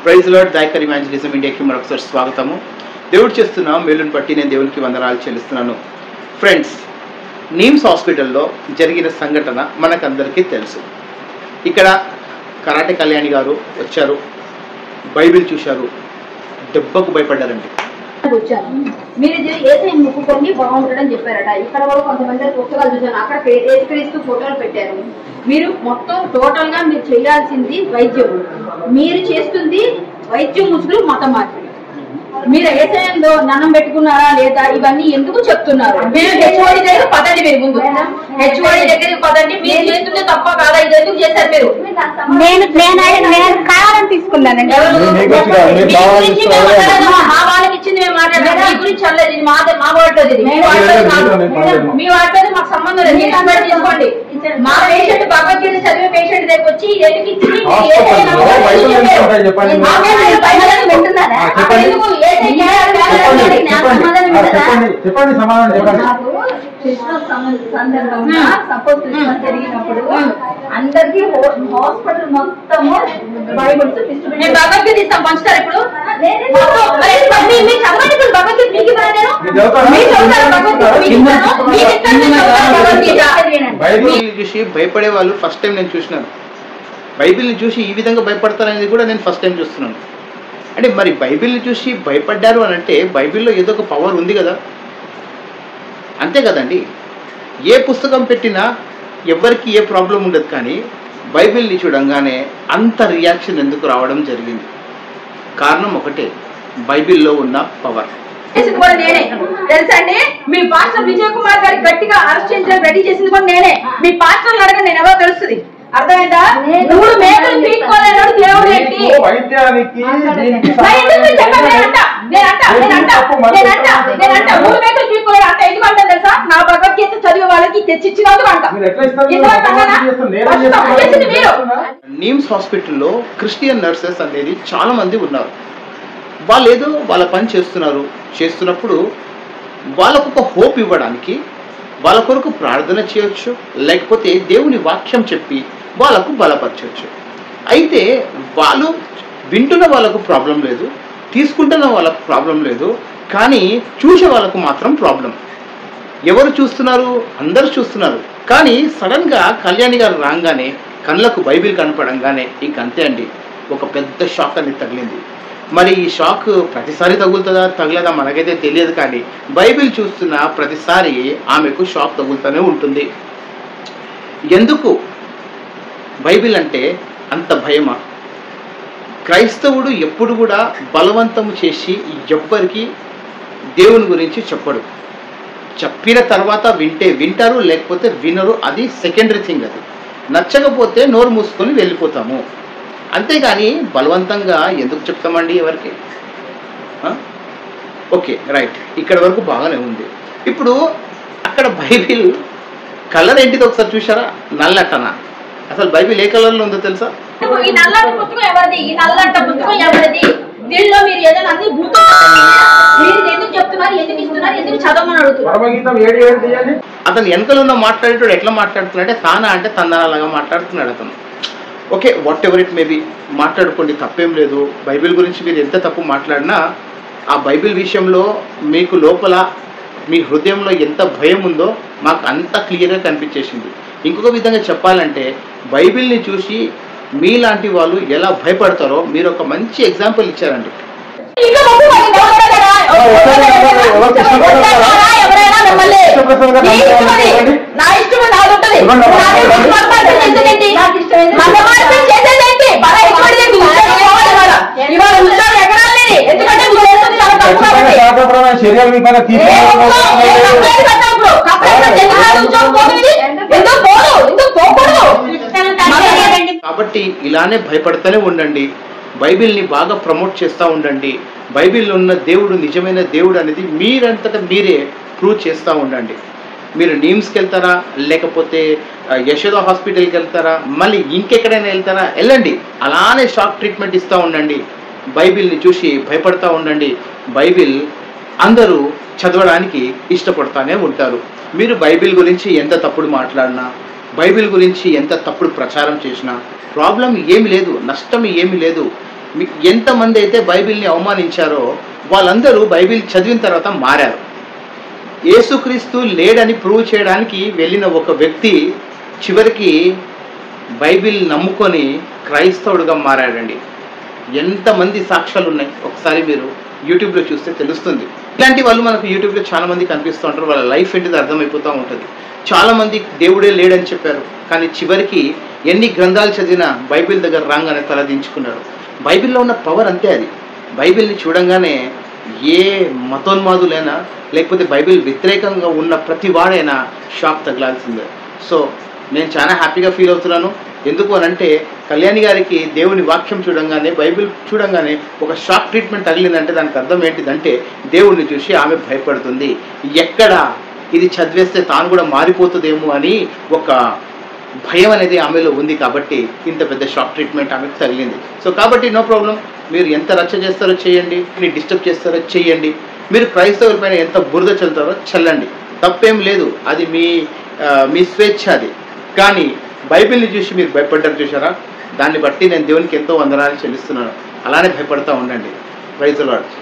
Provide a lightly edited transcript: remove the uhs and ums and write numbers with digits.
Praise lord దైకర్ evangelism ఇండియాకి మరొకసారి స్వాగతము. దేవుడు చేస్తున్న మేలును బట్టి నేను దేవునికి వందనాలు చెల్లిస్తున్నాను. ఫ్రెండ్స్, నీమ్స్ హాస్పిటల్లో జరిగిన సంఘటన మనకందరికీ తెలుసు. ఇక్కడ కరాటే కళ్యాణి గారు వచ్చారు, బైబిల్ చూశారు, దెబ్బకు భయపడ్డారండి. మీరు ఏసై ముక్కుకోండి బాగుంటుందని చెప్పారట. ఇక్కడ కూడా కొంతమంది పుస్తకాలు చూసాను, అక్కడ ఏసుక్రీస్తు ఫోటోలు పెట్టారు. మీరు మొత్తం టోటల్ గా మీరు చేయాల్సింది వైద్యం, మీరు చేస్తుంది వైద్యం ముసుగులు మతం మార్పిడి. మీరు ఏసైలో దండం పెట్టుకున్నారా లేదా ఇవన్నీ ఎందుకు చెప్తున్నారు? మీరు హెచ్ఓడి దగ్గర పదండి, మీరు ముందు హెచ్ఓడి దగ్గరికి పదండి. మీరు చేస్తుంటే తప్ప కాదా? ఇది ఎందుకు చేశారు మీరు? నేను కావాలని తీసుకున్నానండి. మా వాళ్ళకి ఇచ్చింది మేము మాట్లాడాలి, మీ గురించి అనలేదు. ఇది మా వాటిలో, ఇది మీ వాటిలో మాకు సంబంధం లేదు. మీరు తీసుకోండి. మా పేషెంట్ భగవద్గీత చదివే పేషెంట్ దగ్గర వచ్చి ఎందుకు ఇచ్చింది చెప్పండి సమాధానం చెప్పండి. సందర్భంగా సపోజ్ క్రిస్మస్ జరిగినప్పుడు అందరికి హాస్పిటల్ మొత్తము బైబుల్స్ నేను భగవద్గీత ఇస్తాం పంచుతారు. ఇప్పుడు బైబిల్ చూసి భయపడే వాళ్ళు ఫస్ట్ టైం నేను చూసినాను. బైబిల్ని చూసి ఈ విధంగా భయపడతారనేది కూడా నేను ఫస్ట్ టైం చూస్తున్నాను. అంటే మరి బైబిల్ని చూసి భయపడ్డారు అని అంటే బైబిల్లో ఏదో ఒక పవర్ ఉంది కదా, అంతే కదండి. ఏ పుస్తకం పెట్టినా ఎవరికి ఏ ప్రాబ్లం ఉండదు, కానీ బైబిల్ని చూడంగానే అంత రియాక్షన్ ఎందుకు రావడం జరిగింది? కారణం ఒకటే, బైబిల్లో ఉన్న పవర్. నేనే తెలుసా అండి. మీ పాస్టర్ విజయ్ కుమార్ గారి గట్టిగా అరెస్ట్ చేయించడానికి రెడీ చేసింది కూడా నేనే. మీ పాస్టర్లు అడగండి, నేను ఎవరో తెలుస్తుంది. అర్థమైందా? 3 మేకలు పీక్కోలేడు దేవుడు ఏంటి? వైద్యానికి 3 మేకలు పీక్కోలేడు అంట. ఎందుకంటే తెలుసా, నా భగవద్గీత చదివే వాళ్ళకి తెచ్చిచ్చినందుకు అంట. నీమ్స్ హాస్పిటల్లో క్రిస్టియన్ నర్సెస్ అనేది చాలా మంది ఉన్నారు. వాళ్ళు ఏదో వాళ్ళ పని చేస్తున్నప్పుడు వాళ్ళకు ఒక హోప్ ఇవ్వడానికి వాళ్ళ కొరకు ప్రార్థన చేయొచ్చు, లేకపోతే దేవుని వాక్యం చెప్పి వాళ్ళకు బలపరచవచ్చు. అయితే వాళ్ళు వింటున్న వాళ్ళకు ప్రాబ్లం లేదు, తీసుకుంటున్న వాళ్ళకు ప్రాబ్లం లేదు, కానీ చూసే వాళ్ళకు మాత్రం ప్రాబ్లం. ఎవరు చూస్తున్నారు? అందరూ చూస్తున్నారు. కానీ సడన్గా కళ్యాణి గారు రాగానే కళ్ళకు బైబిల్ కనపడంగానే ఇంక అంతే అండి, ఒక పెద్ద షాక్ అనేది తగిలింది. మరి ఈ షాక్ ప్రతిసారి తగులుతుందా తగలదా మనకైతే తెలియదు, కానీ బైబిల్ చూస్తున్న ప్రతిసారి ఆమెకు షాక్ తగులుతూనే ఉంటుంది. ఎందుకు బైబిల్ అంటే అంత భయమా? క్రైస్తవుడు ఎప్పుడు కూడా బలవంతం చేసి ఎవ్వరికి దేవుని గురించి చెప్పడు. చెప్పిన తర్వాత వింటారు, లేకపోతే వినరు, అది సెకండరీ థింగ్. అది నచ్చకపోతే నోరు మూసుకొని వెళ్ళిపోతాము, అంతేగాని బలవంతంగా ఎందుకు చెప్తామండి ఎవరికి? ఓకే, రైట్, ఇక్కడ వరకు బాగానే ఉంది. ఇప్పుడు అక్కడ బైబిల్ కలర్ ఏంటిది ఒకసారి చూసారా? నల్లటనా? అసలు బైబిల్ ఏ కలర్లో ఉందో తెలుసా? ఈ నల్లటి పుస్తకం ఎవరిది? ఈ నల్లట పుస్తకం ఎవరిది? దీనిలో మీరు ఏదైనా అన్ని మీరు ఎందుకు చెప్తున్నారు, ఎందుకు ఇస్తున్నారు, ఎందుకు చదవమని అడుగుతున్నారు? అతను వెనకలో ఉన్న మాట్లాడేటోడు ఎట్లా మాట్లాడుతున్నాడంటే తానా అంటే తందనాలాగా మాట్లాడుతున్నాడు అతను. Okay, what ever it maybe, మాట్లాడుకోండి, తప్పేం లేదు. బైబిల్ గురించి మీరు ఎంత తప్పు మాట్లాడినా ఆ బైబిల్ విషయంలో మీకు లోపల మీ హృదయంలో ఎంత భయం ఉందో మాకు అంత క్లియర్గా కనిపించేసింది. ఇంకొక విధంగా చెప్పాలంటే బైబిల్ని చూసి మీలాంటి వాళ్ళు ఎలా భయపడతారో మీరు ఒక మంచి ఎగ్జాంపుల్ ఇచ్చారండి. కాబట్టి ఇలానే భయపడుతూనే ఉండండి, బైబిల్ని బాగా ప్రమోట్ చేస్తూ ఉండండి. బైబిల్లో ఉన్న దేవుడు నిజమైన దేవుడు అనేది మీరంతటా మీరే ప్రూవ్ చేస్తూ ఉండండి. మీరు నీమ్స్కి వెళ్తారా, లేకపోతే యశోద హాస్పిటల్కి వెళ్తారా, మళ్ళీ ఇంకెక్కడైనా వెళ్తారా, వెళ్ళండి, అలానే షాక్ ట్రీట్మెంట్ ఇస్తూ ఉండండి. బైబిల్ని చూసి భయపడతా ఉండండి. బైబిల్ అందరూ చదవడానికి ఇష్టపడతానే ఉంటారు. మీరు బైబిల్ గురించి ఎంత తప్పుడు మాట్లాడినా, బైబిల్ గురించి ఎంత తప్పుడు ప్రచారం చేసినా ప్రాబ్లం ఏమి లేదు, నష్టం ఏమి లేదు. ఎంతమంది అయితే బైబిల్ని అవమానించారో వాళ్ళందరూ బైబిల్ చదివిన తర్వాత మారారు. యేసుక్రీస్తు లేడని ప్రూవ్ చేయడానికి వెళ్ళిన ఒక వ్యక్తి చివరికి బైబిల్ నమ్ముకొని క్రైస్తవుడుగా మారాడండి. ఎంతమంది సాక్ష్యాలు ఉన్నాయి, ఒకసారి మీరు యూట్యూబ్లో చూస్తే తెలుస్తుంది. ఇలాంటి వాళ్ళు మనకు యూట్యూబ్లో చాలా మంది కనిపిస్తూ ఉంటారు. వాళ్ళ లైఫ్ ఏంటిది అర్థమైపోతూ ఉంటుంది. చాలామంది దేవుడే లేడని చెప్పారు, కానీ చివరికి ఎన్ని గ్రంథాలు చదివినా బైబిల్ దగ్గర రాగానే తలదించుకున్నారు. బైబిల్లో ఉన్న పవర్ అంతే. అది బైబిల్ని చూడంగానే ఏ మతోన్మాదులైనా లేకపోతే బైబిల్ వ్యతిరేకంగా ఉన్న ప్రతి వాడైనా షాక్ తగలాల్సిందే. సో నేను చాలా హ్యాపీగా ఫీల్ అవుతున్నాను. ఎందుకు అనంటే కళ్యాణి గారికి దేవుని వాక్యం చూడంగానే, బైబిల్ చూడంగానే ఒక షాక్ ట్రీట్మెంట్ తగిలిందంటే దానికి అర్థం ఏంటిదంటే దేవుడిని చూసి ఆమె భయపడుతుంది. ఎక్కడ ఇది చదివేస్తే తాను కూడా మారిపోతుందేమో అని ఒక భయం అనేది ఆమెలో ఉంది. కాబట్టి ఇంత పెద్ద షాక్ ట్రీట్మెంట్ ఆమెకు తగిలింది. సో కాబట్టి నో ప్రాబ్లం, మీరు ఎంత రచ్చ చేస్తారో చేయండి, మీరు డిస్టర్బ్ చేస్తారో చేయండి, మీరు క్రైస్తవుల పైన ఎంత బురద చల్లుతారో చల్లండి, తప్పేం లేదు. అది మీ స్వేచ్ఛ. అది కానీ బైబిల్ని చూసి మీరు భయపడ్డారు చూసారా, దాన్ని బట్టి నేను దేవునికి ఎంతో వందనాలు చెల్లిస్తున్నాను. అలానే భయపడతా ఉండండి. Praise the lord.